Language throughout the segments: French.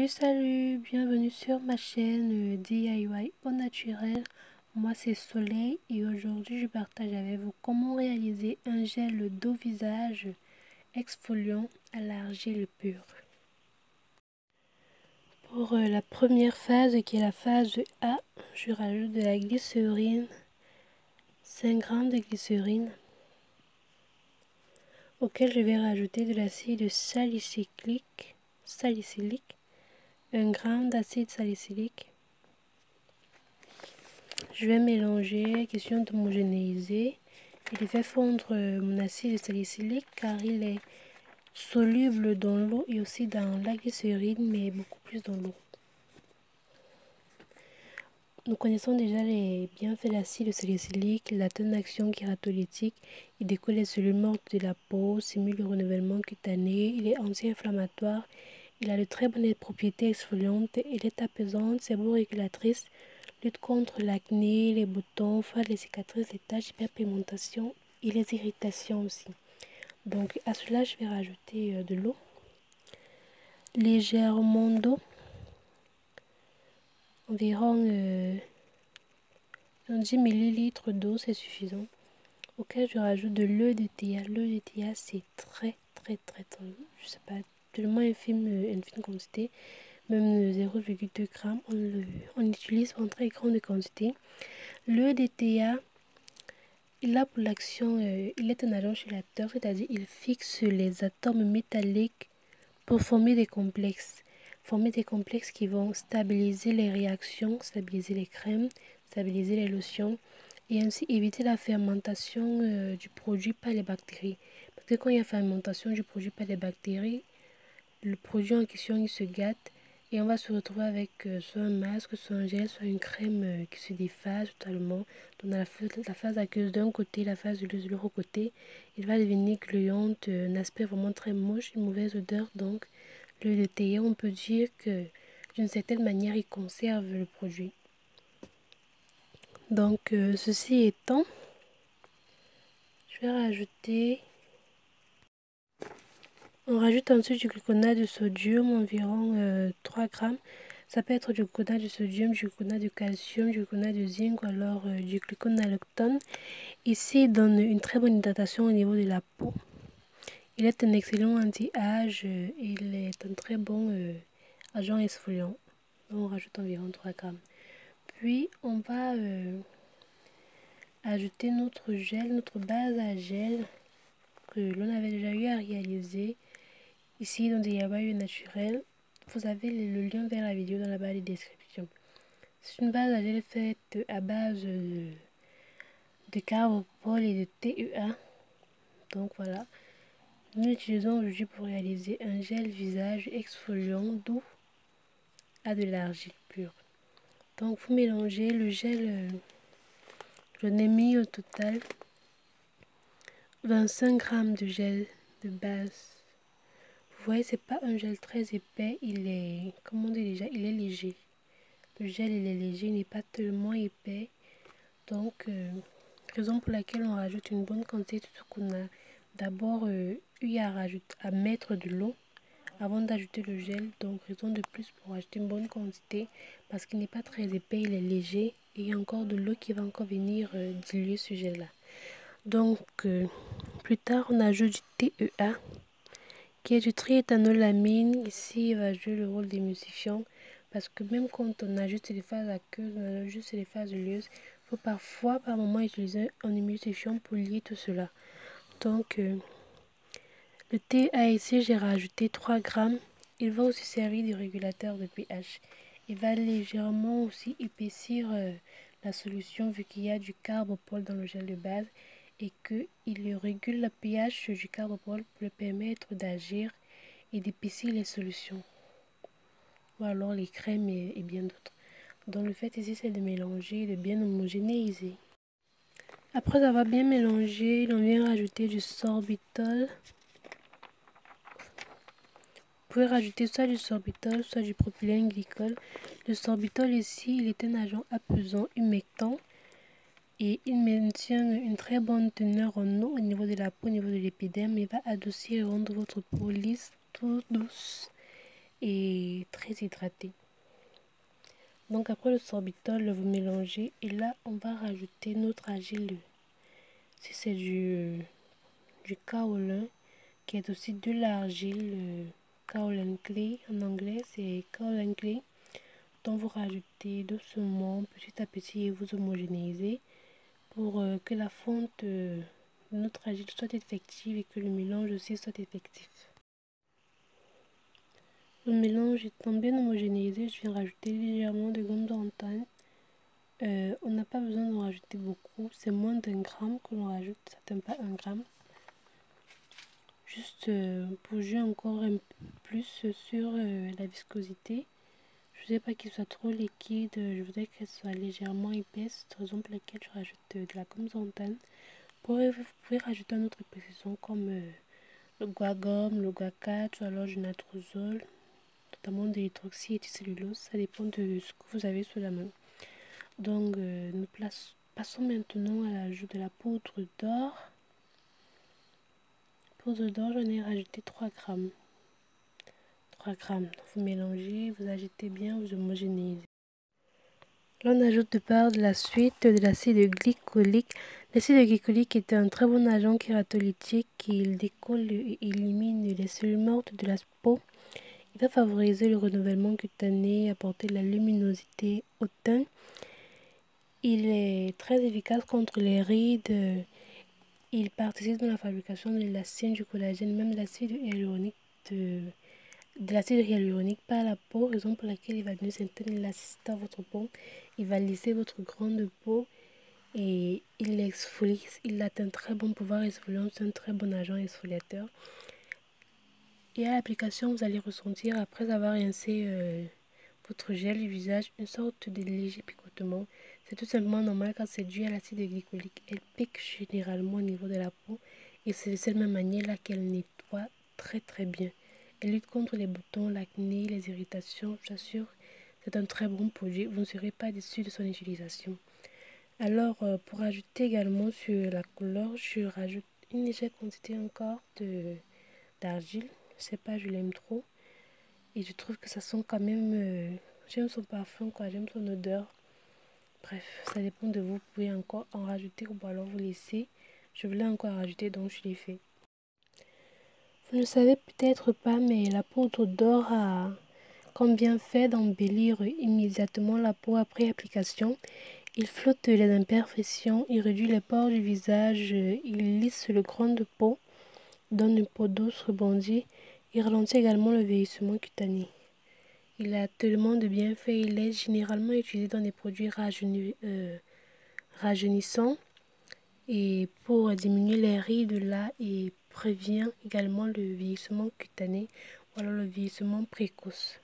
Salut, bienvenue sur ma chaîne DIY au naturel. Moi c'est Soleil et aujourd'hui je partage avec vous comment réaliser un gel d'eau visage exfoliant à l'argile pure. Pour la première phase qui est la phase A, je rajoute de la glycérine, 5 g de glycérine, auquel je vais rajouter de l'acide salicylique, 1 g d'acide salicylique. Je vais mélanger, question d'homogénéiser et de faire fondre mon acide salicylique car il est soluble dans l'eau et aussi dans la glycérine mais beaucoup plus dans l'eau. Nous connaissons déjà les bienfaits de l'acide salicylique, la tonne d'action kératolytique, il décolle les cellules mortes de la peau, simule le renouvellement cutané, il est anti-inflammatoire, il a de très bonnes propriétés exfoliantes, il est apaisante, séborrégulatrice, lutte contre l'acné, les boutons, fade, les cicatrices, les taches, hyperpigmentation et les irritations aussi. Donc à cela, je vais rajouter de l'eau, légèrement d'eau, environ 10 ml d'eau, c'est suffisant. Auquel je rajoute de l'œuf de théia. L'œuf de théia, c'est très tendu. Je sais pas, tellement infime quantité, même 0,2 g. On l'utilise en très grande quantité. L'œuf de théia, il a pour l'action, il est un agent chelateur, c'est-à-dire il fixe les atomes métalliques pour former des complexes. Former des complexes qui vont stabiliser les réactions, stabiliser les crèmes, stabiliser les lotions et ainsi éviter la fermentation du produit par les bactéries. Parce que quand il y a fermentation du produit par les bactéries, le produit en question il se gâte et on va se retrouver avec soit un masque, soit un gel, soit une crème qui se déphase totalement. Donc dans la phase aqueuse d'un côté, la phase huileuse de l'autre côté, il va devenir gluante, un aspect vraiment très moche, une mauvaise odeur. Donc le théier, on peut dire que d'une certaine manière, il conserve le produit. Donc ceci étant, je vais rajouter... On rajoute ensuite du gluconate de sodium, environ 3 grammes. Ça peut être du gluconate de sodium, du gluconate de calcium, du gluconate de zinc ou alors du gluconalactone. Ici, il donne une très bonne hydratation au niveau de la peau. Il est un excellent anti-âge et il est un très bon agent exfoliant. Donc, on rajoute environ 3 grammes. Puis, on va ajouter notre gel, notre base à gel que l'on avait déjà eu à réaliser. Ici, dans DIY naturel, vous avez le lien vers la vidéo dans la barre de description. C'est une base à gel faite à base de carbopol et de TEA. Donc voilà, nous l'utilisons aujourd'hui pour réaliser un gel visage exfoliant doux à de l'argile pure. Donc vous mélangez le gel, j'en ai mis au total 25 grammes de gel de base. Vous voyez, c'est pas un gel très épais, il est, comment on dit déjà, il est léger. Le gel il est léger, il n'est pas tellement épais. Donc, raison pour laquelle on rajoute une bonne quantité, tout qu'on a d'abord eu à mettre de l'eau avant d'ajouter le gel. Donc, raison de plus pour ajouter une bonne quantité parce qu'il n'est pas très épais, il est léger et il y a encore de l'eau qui va encore venir diluer ce gel là. Donc, plus tard, on ajoute du TEA qui est du triéthanolamine. Ici, il va jouer le rôle d'émulsifiant parce que même quand on a juste les phases aqueuses, on a juste les phases huileuses, il faut parfois, par moment, utiliser un émulsifiant pour lier tout cela. Donc, le TEA ici, j'ai rajouté 3 grammes. Il va aussi servir de régulateur de pH. Il va légèrement aussi épaissir la solution vu qu'il y a du carbopol dans le gel de base et qu'il régule le pH du carbopol pour le permettre d'agir et d'épaissir les solutions ou alors les crèmes et bien d'autres. Donc le fait ici c'est de mélanger, de bien homogénéiser. Après avoir bien mélangé, on vient rajouter du sorbitol. Vous pouvez rajouter soit du sorbitol, soit du propylène glycol. Le sorbitol ici, il est un agent apaisant, humectant et il maintient une très bonne teneur en eau au niveau de la peau, au niveau de l'épiderme. Il va adoucir et rendre votre peau lisse, toute douce et très hydraté. Donc après le sorbitol, vous mélangez et là on va rajouter notre argile. Si c'est du kaolin, qui est aussi de l'argile, kaolin clay en anglais, c'est kaolin clay. Donc vous rajoutez doucement, petit à petit, et vous homogénéisez pour que la fonte de notre argile soit effective et que le mélange aussi soit effectif. Le mélange étant bien homogénéisé, je viens rajouter légèrement de gomme d'orangutane. On n'a pas besoin d'en rajouter beaucoup, c'est moins d'un gramme que l'on rajoute, ça n'atteint pas un gramme. Juste pour jouer encore un peu plus sur la viscosité. Je ne veux pas qu'il soit trop liquide, je voudrais qu'elle soit légèrement épaisse, c'est la raison pour laquelle je rajoute de la gomme d'orangutane. Vous pouvez rajouter un autre précision comme le guagomme, le guacat ou alors du natrosol, notamment de l'hydroxyéthylcellulose, ça dépend de ce que vous avez sous la main. Donc nous passons maintenant à l'ajout de la poudre d'or. Poudre d'or, j'en ai rajouté 3 grammes. 3 grammes. Vous mélangez, vous agitez bien, vous homogénéisez. Là, on ajoute de la suite de l'acide glycolique. L'acide glycolique est un très bon agent kératolytique qui décolle et élimine les cellules mortes de la peau. Il va favoriser le renouvellement cutané, apporter de la luminosité au teint. Il est très efficace contre les rides. Il participe dans la fabrication de l'élastine, du collagène, même de l'acide hyaluronique de l'acide hyaluronique par la peau, raison pour laquelle il va donner certaine élasticité à votre peau. Il va lisser votre grande peau et il l'exfolie. Il a un très bon pouvoir exfoliant, c'est un très bon agent exfoliateur. Et à l'application, vous allez ressentir, après avoir rincé votre gel du visage, une sorte de léger picotement. C'est tout simplement normal quand c'est dû à l'acide glycolique. Elle pique généralement au niveau de la peau et c'est de cette même manière-là qu'elle nettoie très bien. Elle lutte contre les boutons, l'acné, les irritations. Je vous assure, c'est un très bon produit. Vous ne serez pas déçus de son utilisation. Alors, pour ajouter également sur la couleur, je rajoute une légère quantité encore d'argile. Je sais pas, je l'aime trop. Et je trouve que ça sent quand même... j'aime son parfum, quoi. J'aime son odeur. Bref, ça dépend de vous. Vous pouvez encore en rajouter ou alors vous laisser. Je voulais encore rajouter, donc je l'ai fait. Vous ne savez peut-être pas, mais la poudre d'or a comme bienfait d'embellir immédiatement la peau après application. Il flotte les imperfections, il réduit les pores du visage, il lisse le grain de peau, donne une peau douce rebondie, il ralentit également le vieillissement cutané. Il a tellement de bienfaits, il est généralement utilisé dans des produits rajeunissants et pour diminuer les rides là et prévient également le vieillissement cutané ou alors le vieillissement précoce.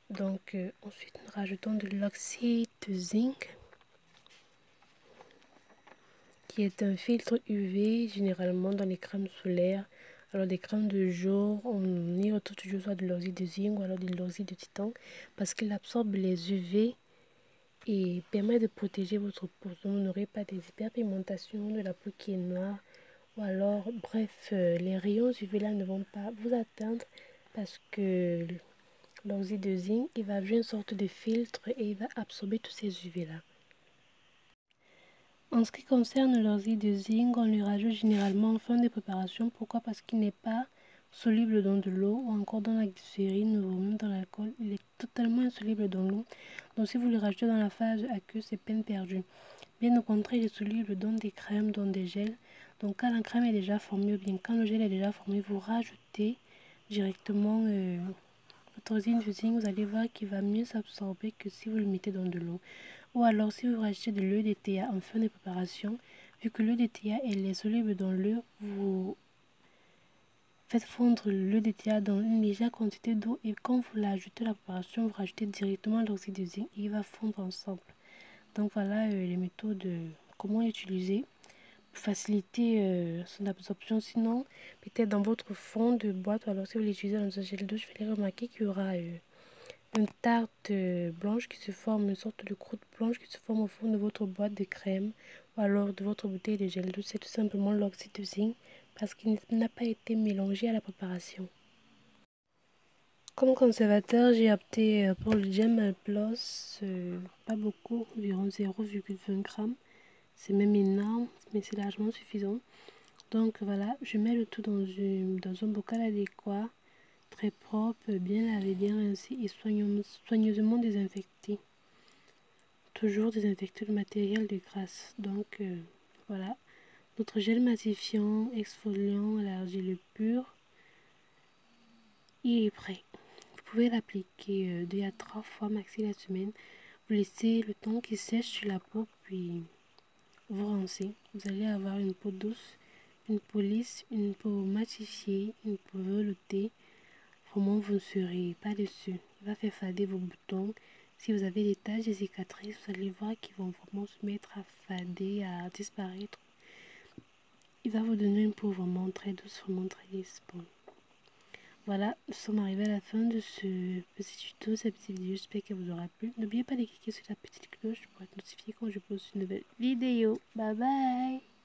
Donc ensuite nous rajoutons de l'oxyde de zinc qui est un filtre UV généralement dans les crèmes solaires. Alors des crèmes de jour, on y retrouve toujours soit de l'oxyde de zinc ou alors de l'oxyde de titane parce qu'il absorbe les UV et permet de protéger votre peau. Donc vous n'aurez pas des hyperpigmentations, de la peau qui est noire ou alors, bref, les rayons UV là ne vont pas vous atteindre parce que l'oxyde de zinc, il va jouer une sorte de filtre et il va absorber tous ces UV là. En ce qui concerne l'oxyde de zinc, on lui rajoute généralement en fin de préparation. Pourquoi? Parce qu'il n'est pas soluble dans de l'eau ou encore dans la glycérine ou même dans l'alcool. Il est totalement insoluble dans l'eau. Donc si vous le rajoutez dans la phase aqueuse, c'est peine perdue. Bien au contraire, il est soluble dans des crèmes, dans des gels. Donc quand la crème est déjà formée ou bien quand le gel est déjà formé, vous rajoutez directement votre oxyde de zinc. Vous allez voir qu'il va mieux s'absorber que si vous le mettez dans de l'eau. Ou alors si vous rajoutez de l'EDTA en fin de préparation, vu que l'EDTA est soluble dans l'eau, vous faites fondre l'EDTA dans une légère quantité d'eau et quand vous l'ajoutez à la préparation, vous rajoutez directement l'oxyde de zinc et il va fondre ensemble. Donc voilà les méthodes, comment l'utiliser pour faciliter son absorption. Sinon, peut-être dans votre fond de boîte ou alors si vous l'utilisez dans un gel douche, vous allez remarquer qu'il y aura une tarte blanche qui se forme, une sorte de croûte blanche qui se forme au fond de votre boîte de crème ou alors de votre bouteille de gel douche. C'est tout simplement l'oxyde de zinc parce qu'il n'a pas été mélangé à la préparation. Comme conservateur, j'ai opté pour le Gel Plus, pas beaucoup, environ 0,20 grammes. C'est même énorme, mais c'est largement suffisant. Donc voilà, je mets le tout dans un bocal adéquat, très propre, bien lavé, bien rincé et soigneusement désinfecté. Toujours désinfecter le matériel de grâce. Donc voilà, notre gel massifiant, exfoliant à l'argile pure, il est prêt. Vous pouvez l'appliquer 2 à 3 fois maxi la semaine. Vous laissez le temps qu'il sèche sur la peau, puis vous rincez. Vous allez avoir une peau douce, une peau lisse, une peau matifiée, une peau veloutée. Vraiment, vous ne serez pas dessus. Il va faire fader vos boutons. Si vous avez des taches, des cicatrices, vous allez voir qu'ils vont vraiment se mettre à fader, à disparaître. Il va vous donner une peau vraiment très douce, vraiment très lisse. Bon. Voilà, nous sommes arrivés à la fin de ce petit tuto, cette petite vidéo. J'espère qu'elle vous aura plu. N'oubliez pas de cliquer sur la petite cloche pour être notifié quand je pose une nouvelle vidéo. Bye bye!